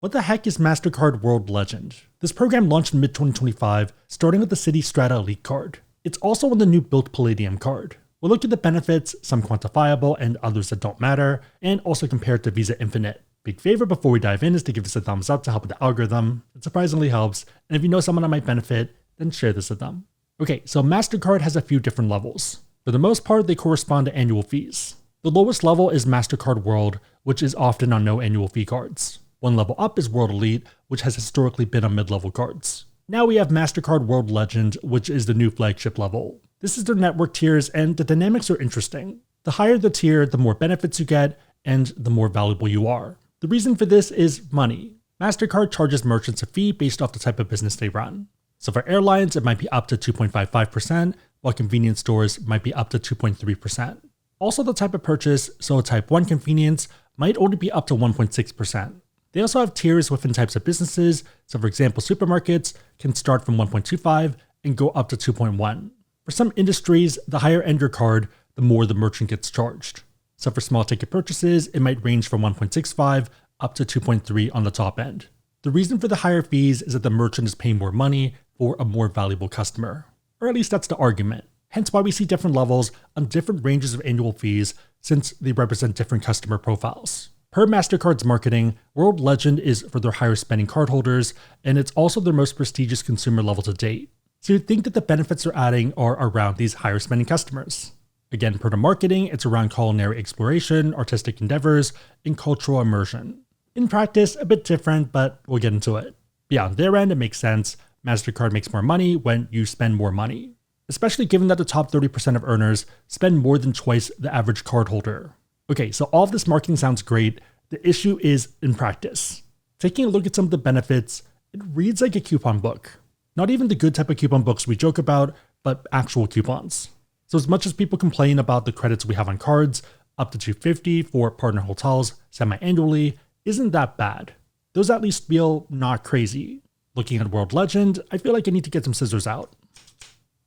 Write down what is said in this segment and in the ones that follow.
What the heck is Mastercard World Legend? This program launched in mid-2025, starting with the Citi Strata Elite card. It's also on the new Bilt Palladium card. We'll look at the benefits, some quantifiable and others that don't matter, and also compare it to Visa Infinite. Big favor before we dive in is to give this a thumbs up to help with the algorithm. It surprisingly helps, and if you know someone that might benefit, then share this with them. Okay, so Mastercard has a few different levels. For the most part, they correspond to annual fees. The lowest level is Mastercard World, which is often on no annual fee cards. One level up is World Elite, which has historically been on mid-level cards. Now we have Mastercard World Legend, which is the new flagship level. This is their network tiers, and the dynamics are interesting. The higher the tier, the more benefits you get, and the more valuable you are. The reason for this is money. Mastercard charges merchants a fee based off the type of business they run. So for airlines, it might be up to 2.55%, while convenience stores might be up to 2.3%. Also the type of purchase, so a type 1 convenience, might only be up to 1.6%. They also have tiers within types of businesses, so for example, supermarkets can start from 1.25 and go up to 2.1. For some industries, the higher end your card, the more the merchant gets charged. So for small ticket purchases, it might range from 1.65 up to 2.3 on the top end. The reason for the higher fees is that the merchant is paying more money for a more valuable customer. Or at least that's the argument. Hence why we see different levels on different ranges of annual fees since they represent different customer profiles. Per Mastercard's marketing, World Legend is for their higher spending cardholders, and it's also their most prestigious consumer level to date. So you'd think that the benefits they're adding are around these higher spending customers. Again, per the marketing, it's around culinary exploration, artistic endeavors, and cultural immersion. In practice, a bit different, but we'll get into it. Beyond their end, it makes sense. Mastercard makes more money when you spend more money, especially given that the top 30% of earners spend more than twice the average cardholder. Okay, so all of this marketing sounds great. The issue is in practice. Taking a look at some of the benefits, it reads like a coupon book. Not even the good type of coupon books we joke about, but actual coupons. So as much as people complain about the credits we have on cards, up to $250 for partner hotels semi-annually isn't that bad. Those at least feel not crazy. Looking at World Legend, I feel like I need to get some scissors out.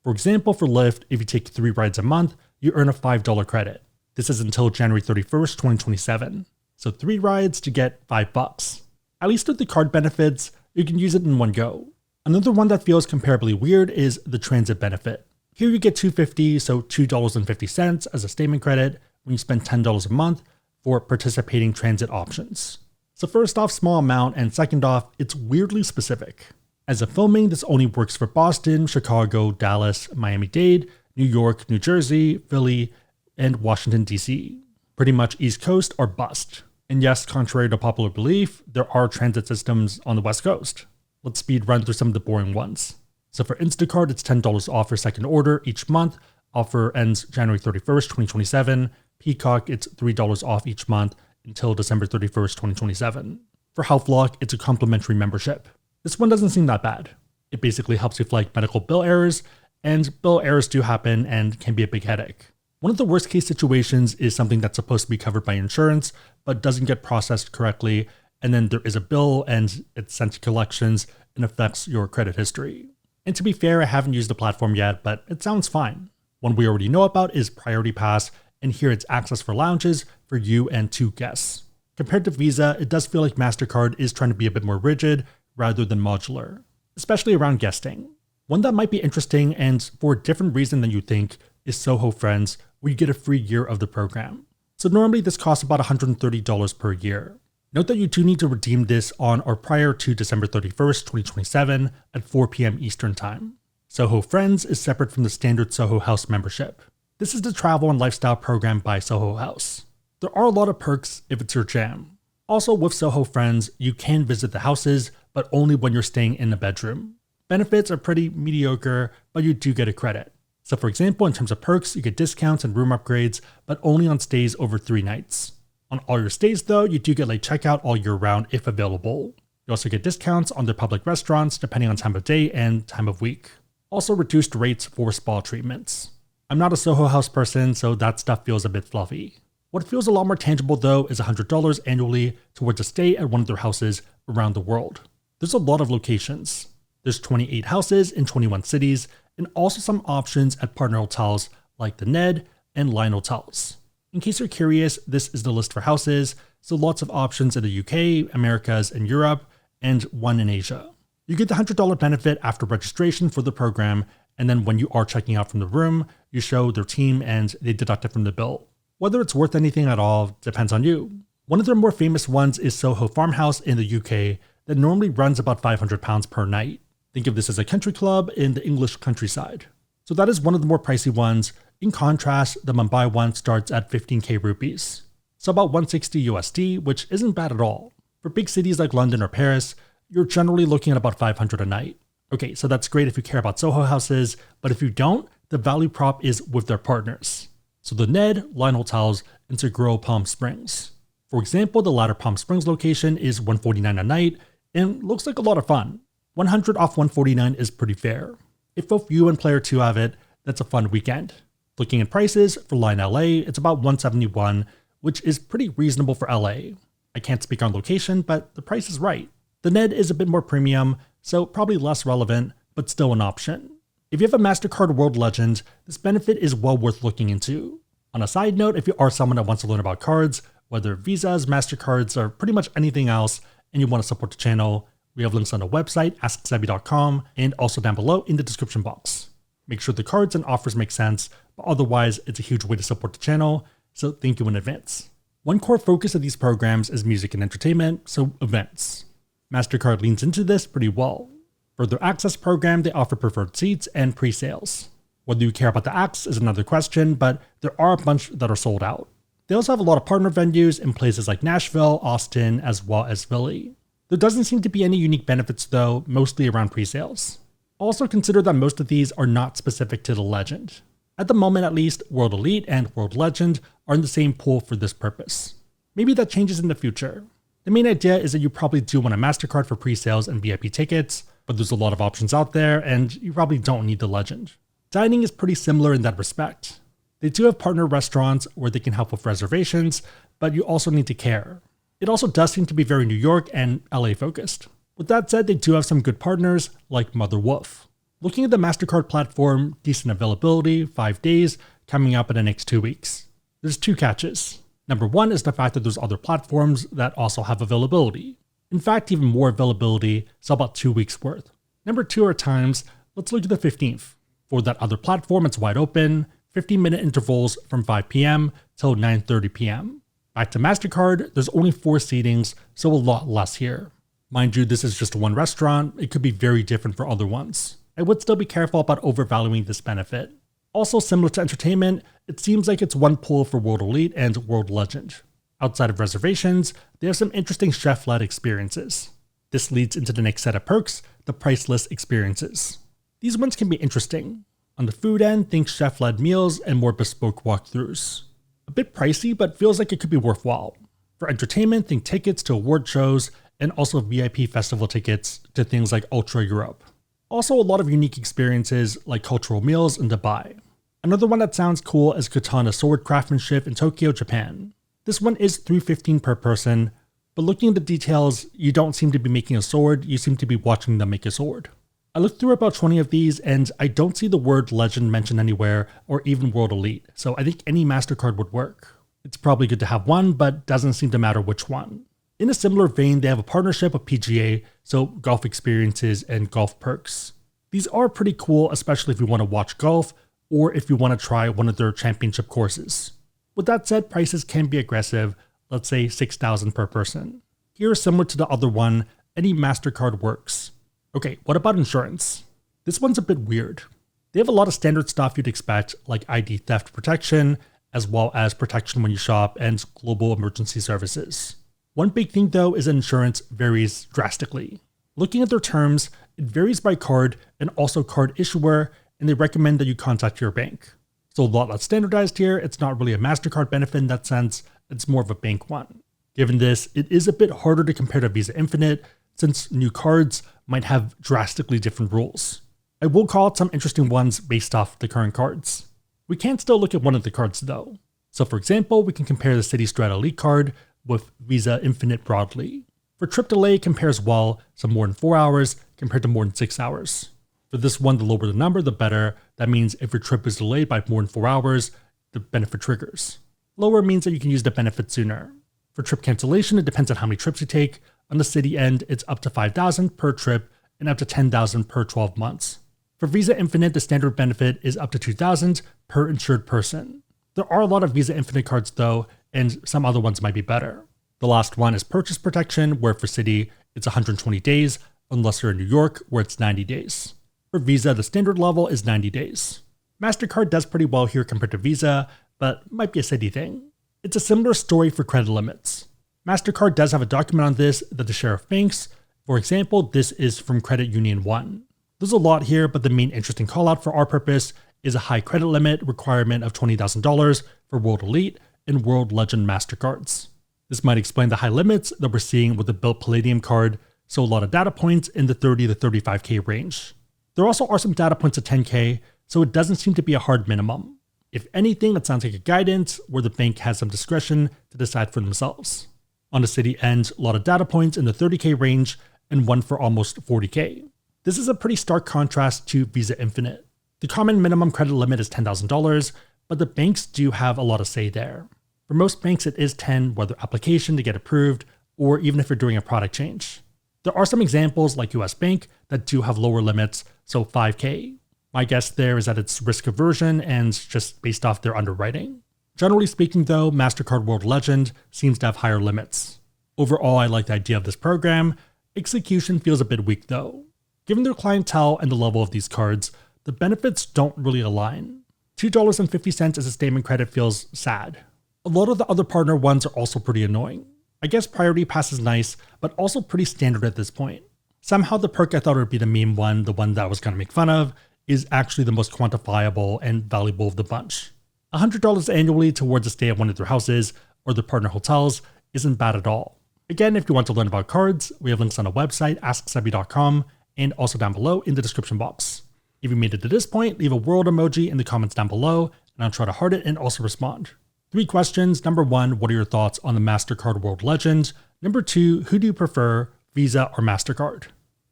For example, for Lyft, if you take 3 rides a month, you earn a $5 credit. This is until January 31st, 2027. So 3 rides to get $5. At least with the card benefits, you can use it in one go. Another one that feels comparably weird is the transit benefit. Here you get $250, so $2.50 as a statement credit when you spend $10 a month for participating transit options. So first off, small amount, and second off, it's weirdly specific. As of filming, this only works for Boston, Chicago, Dallas, Miami-Dade, New York, New Jersey, Philly, and Washington, D.C. Pretty much East Coast or bust. And yes, contrary to popular belief, there are transit systems on the West Coast. Let's speed run through some of the boring ones. So for Instacart, it's $10 off for second order each month. Offer ends January 31st, 2027. Peacock, it's $3 off each month until December 31st, 2027. For HealthLock, it's a complimentary membership. This one doesn't seem that bad. It basically helps you flag medical bill errors, and bill errors do happen and can be a big headache. One of the worst case situations is something that's supposed to be covered by insurance, but doesn't get processed correctly, and then there is a bill and it's sent to collections and affects your credit history. And to be fair, I haven't used the platform yet, but it sounds fine. One we already know about is Priority Pass, and here it's access for lounges for you and 2 guests. Compared to Visa, it does feel like Mastercard is trying to be a bit more rigid rather than modular, especially around guesting. One that might be interesting, and for a different reason than you think, is Soho Friends, where you get a free year of the program. So normally this costs about $130 per year. Note that you do need to redeem this on or prior to December 31st, 2027 at 4 p.m. Eastern Time. Soho Friends is separate from the standard Soho House membership. This is the travel and lifestyle program by Soho House. There are a lot of perks if it's your jam. Also with Soho Friends, you can visit the houses, but only when you're staying in a bedroom. Benefits are pretty mediocre, but you do get a credit. So for example, in terms of perks, you get discounts and room upgrades, but only on stays over 3 nights. On all your stays though, you do get late checkout all year round if available. You also get discounts on their public restaurants depending on time of day and time of week. Also reduced rates for spa treatments. I'm not a Soho House person, so that stuff feels a bit fluffy. What feels a lot more tangible though is $100 annually towards a stay at one of their houses around the world. There's a lot of locations. There's 28 houses in 21 cities, and also some options at partner hotels like the Ned and Line Hotels. In case you're curious, this is the list for houses, so lots of options in the UK, Americas, and Europe, and one in Asia. You get the $100 benefit after registration for the program, and then when you are checking out from the room, you show their team and they deduct it from the bill. Whether it's worth anything at all depends on you. One of their more famous ones is Soho Farmhouse in the UK that normally runs about £500 per night. Think of this as a country club in the English countryside. So that is one of the more pricey ones. In contrast, the Mumbai one starts at 15k rupees. So about 160 USD, which isn't bad at all. For big cities like London or Paris, you're generally looking at about 500 a night. Okay, so that's great if you care about Soho houses, but if you don't, the value prop is with their partners. So the Ned, Line Hotels, and Seguro Palm Springs. For example, the latter Palm Springs location is $149 a night and looks like a lot of fun. 100 off 149 is pretty fair. If both you and player 2 have it, that's a fun weekend. Looking at prices, for Line LA, it's about $171, which is pretty reasonable for LA. I can't speak on location, but the price is right. The Ned is a bit more premium, so probably less relevant, but still an option. If you have a Mastercard World Legend, this benefit is well worth looking into. On a side note, if you are someone that wants to learn about cards, whether Visas, Mastercards, or pretty much anything else, and you want to support the channel, we have links on the website, AskSebby.com, and also down below in the description box. Make sure the cards and offers make sense, but otherwise, it's a huge way to support the channel, so thank you in advance. One core focus of these programs is music and entertainment, so events. Mastercard leans into this pretty well. For their access program, they offer preferred seats and pre-sales. Whether you care about the acts is another question, but there are a bunch that are sold out. They also have a lot of partner venues in places like Nashville, Austin, as well as Philly. There doesn't seem to be any unique benefits though, mostly around pre-sales. Also consider that most of these are not specific to the Legend. At the moment at least, World Elite and World Legend are in the same pool for this purpose. Maybe that changes in the future. The main idea is that you probably do want a MasterCard for pre-sales and VIP tickets, but there's a lot of options out there and you probably don't need the Legend. Dining is pretty similar in that respect. They do have partner restaurants where they can help with reservations, but you also need to care. It also does seem to be very New York and LA focused. With that said, they do have some good partners like Mother Wolf. Looking at the MasterCard platform, decent availability, 5 days, coming up in the next 2 weeks. There's 2 catches. Number 1 is the fact that there's other platforms that also have availability. In fact, even more availability, so about 2 weeks worth. Number 2 are times. Let's look at the 15th. For that other platform, it's wide open, 15-minute intervals from 5 p.m. till 9:30 p.m. Back to MasterCard, there's only 4 seatings, so a lot less here. Mind you, this is just one restaurant, it could be very different for other ones. I would still be careful about overvaluing this benefit. Also similar to entertainment, it seems like it's one pool for World Elite and World Legend. Outside of reservations, they have some interesting chef-led experiences. This leads into the next set of perks, the priceless experiences. These ones can be interesting. On the food end, think chef-led meals and more bespoke walkthroughs. A bit pricey, but feels like it could be worthwhile. For entertainment, think tickets to award shows and also VIP festival tickets to things like Ultra Europe. Also a lot of unique experiences like cultural meals in Dubai. Another one that sounds cool is katana sword craftsmanship in Tokyo, Japan. This one is $315 per person, but looking at the details, you don't seem to be making a sword, you seem to be watching them make a sword. I looked through about 20 of these and I don't see the word Legend mentioned anywhere or even World Elite, so I think any MasterCard would work. It's probably good to have one, but doesn't seem to matter which one. In a similar vein, they have a partnership with PGA, so golf experiences and golf perks. These are pretty cool, especially if you want to watch golf or if you want to try one of their championship courses. With that said, prices can be aggressive, let's say $6,000 per person. Here, similar to the other one, any MasterCard works. Okay, what about insurance? This one's a bit weird. They have a lot of standard stuff you'd expect, like ID theft protection, as well as protection when you shop and global emergency services. One big thing though is that insurance varies drastically. Looking at their terms, it varies by card and also card issuer, and they recommend that you contact your bank. So a lot less standardized here, it's not really a MasterCard benefit in that sense, it's more of a bank one. Given this, it is a bit harder to compare to Visa Infinite, since new cards might have drastically different rules. I will call out some interesting ones based off the current cards. We can still look at one of the cards though. So for example, we can compare the Citi Strata Elite card with Visa Infinite broadly. For trip delay, it compares well, so more than 4 hours compared to more than 6 hours. For this one, the lower the number, the better. That means if your trip is delayed by more than 4 hours, the benefit triggers. Lower means that you can use the benefit sooner. For trip cancellation, it depends on how many trips you take. On the Citi end, it's up to $5,000 per trip and up to $10,000 per 12 months. For Visa Infinite, the standard benefit is up to $2,000 per insured person. There are a lot of Visa Infinite cards though, and some other ones might be better. The last one is purchase protection, where for Citi, it's 120 days, unless you're in New York, where it's 90 days. For Visa, the standard level is 90 days. Mastercard does pretty well here compared to Visa, but might be a Citi thing. It's a similar story for credit limits. Mastercard does have a document on this that they share with banks. For example, this is from Credit Union 1. There's a lot here, but the main interesting call out for our purpose is a high credit limit requirement of $20,000 for World Elite and World Legend Mastercards. This might explain the high limits that we're seeing with the Bilt Palladium card, so a lot of data points in the 30 to 35K range. There also are some data points at 10K, so it doesn't seem to be a hard minimum. If anything, it sounds like a guidance where the bank has some discretion to decide for themselves. On the Citi end, a lot of data points in the 30K range and one for almost 40K. This is a pretty stark contrast to Visa Infinite. The common minimum credit limit is $10,000, but the banks do have a lot of say there. For most banks, it is 10, whether application to get approved, or even if you're doing a product change. There are some examples like US Bank that do have lower limits, so 5K. My guess there is that it's risk aversion and just based off their underwriting. Generally speaking though, Mastercard World Legend seems to have higher limits. Overall, I like the idea of this program. Execution feels a bit weak though. Given their clientele and the level of these cards, the benefits don't really align. $2.50 as a statement credit feels sad. A lot of the other partner ones are also pretty annoying. I guess Priority Pass is nice, but also pretty standard at this point. Somehow the perk I thought would be the meme one, the one that I was going to make fun of, is actually the most quantifiable and valuable of the bunch. $100 annually towards a stay at one of their houses or their partner hotels isn't bad at all. Again, if you want to learn about cards, we have links on our website, AskSebby.com, and also down below in the description box. If you made it to this point, leave a world emoji in the comments down below, and I'll try to heart it and also respond. 3 questions. Number 1, what are your thoughts on the Mastercard World Legend? Number 2, who do you prefer, Visa or Mastercard?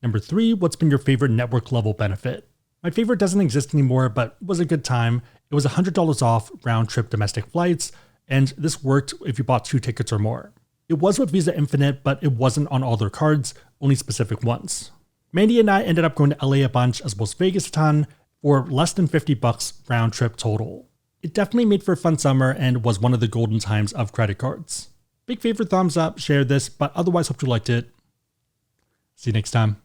Number 3, what's been your favorite network level benefit? My favorite doesn't exist anymore, but it was a good time. It was $100 off round trip domestic flights, and this worked if you bought 2 tickets or more. It was with Visa Infinite, but it wasn't on all their cards, only specific ones. Mandy and I ended up going to LA a bunch as well as Vegas a ton for less than $50 round trip total. It definitely made for a fun summer and was one of the golden times of credit cards. Big favorite thumbs up, share this, but otherwise hope you liked it. See you next time.